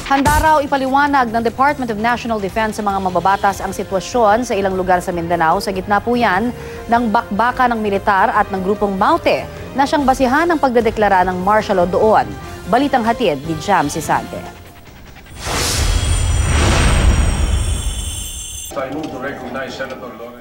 Handa raw ipaliwanag ng Department of National Defense sa mga mababatas ang sitwasyon sa ilang lugar sa Mindanao. Sa gitna po yan ng bakbaka ng militar at ng grupong Maute na siyang basihan ng pagdedeklara ng martial law doon. Balitang hatid ni Jam Sisante.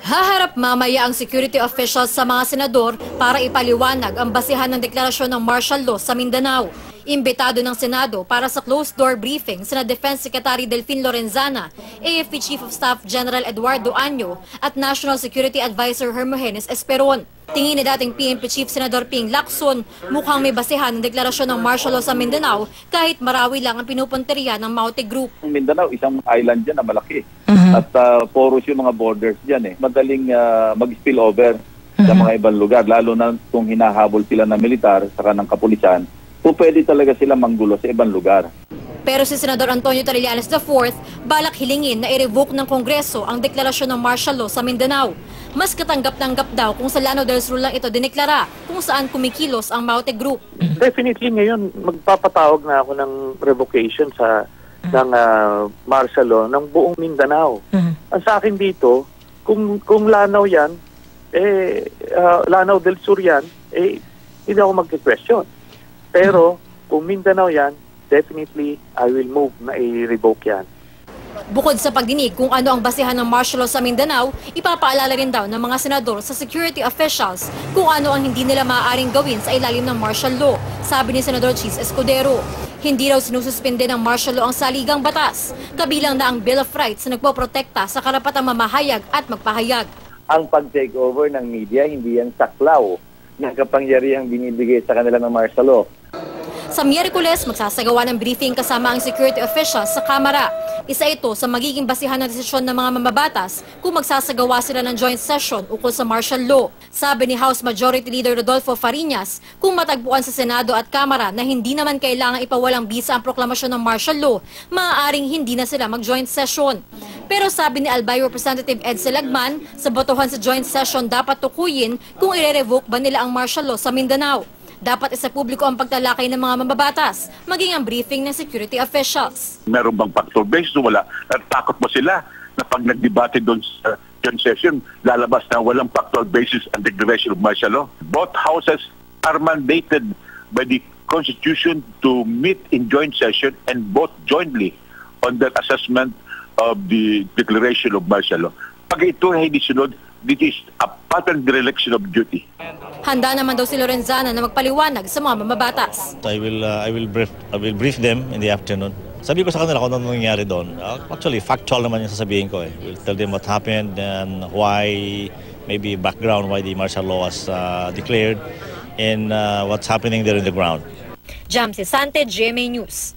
Haharap mamaya ang security officials sa mga senador para ipaliwanag ang basihan ng deklarasyon ng martial law sa Mindanao. Imbitado ng Senado para sa closed-door briefing sina Defense Secretary Delfin Lorenzana, AFP Chief of Staff General Eduardo Año at National Security Advisor Hermogenes Esperon. Tingin ni dating PNP Chief Senador Ping Lacson, mukhang may basihan ng deklarasyon ng martial law sa Mindanao kahit Marawi lang ang pinupunteriya ng Maute Group. Mindanao, isang island dyan na malaki. At porous yung mga borders dyan. Madaling mag-spill over sa mga ibang lugar, lalo na kung hinahabol sila ng militar saka ng kapulisan. So pwede talaga sila manggulo sa ibang lugar. Pero si Senador Antonio Trillanes IV, balak hilingin na i-revoke ng Kongreso ang deklarasyon ng martial law sa Mindanao. Mas katanggap-tanggap daw kung sa Llano del Sur lang ito dineklara kung saan kumikilos ang Maute Group. Definitely ngayon magpapatawag na ako ng revocation ng martial law ng buong Mindanao. Ang sa akin dito, kung Lanao yan, Lanao del Sur yan, hindi ako mag-question. Pero kung Mindanao yan, definitely I will move na i-revoke yan. Bukod sa pagdinig kung ano ang basihan ng martial law sa Mindanao, ipapaalala rin daw ng mga senador sa security officials kung ano ang hindi nila maaaring gawin sa ilalim ng martial law, sabi ni Senador Chis Escudero. Hindi raw sinususpende ng martial law ang saligang batas, kabilang na ang Bill of Rights na nagpoprotekta sa karapatang mamahayag at magpahayag. Ang pag-takeover ng media, hindi yan saklaw ng kapangyarihang binibigay sa kanila ng martial law. Sa Miyerkules, magsasagawa ng briefing kasama ang security officials sa Kamara. Isa ito sa magiging basihan ng desisyon ng mga mamabatas kung magsasagawa sila ng joint session ukol sa martial law. Sabi ni House Majority Leader Rodolfo Fariñas, kung matagpuan sa Senado at Kamara na hindi naman kailangang ipawalang bisa ang proklamasyon ng martial law, maaaring hindi na sila mag-joint session. Pero sabi ni Albay Representative Ed Selagman, sa botohan sa joint session dapat tukuyin kung i-revoke ba nila ang martial law sa Mindanao. Dapat isa publiko ang pagtalakay ng mga mambabatas, maging ang briefing ng security officials. Meron bang factor based o wala? Natakot mo sila na pag nagdebate doon sa joint session, lalabas na walang factor basis ang declaration of martial law? Both houses are mandated by the Constitution to meet in joint session and vote jointly on the assessment of the declaration of martial law. Pag ito ay hindi sunod, this is a pattern dereliction of duty. Handa naman daw si Lorenzana na magpaliwanag sa mga mamabatas. I will brief them in the afternoon. Sabi ko sa kanila kung ano nangyayari doon. Actually, factual naman yung sasabihin ko. We'll tell them what happened and why, maybe background why the martial law was declared and what's happening there in the ground. Jam Sisante, GMA News.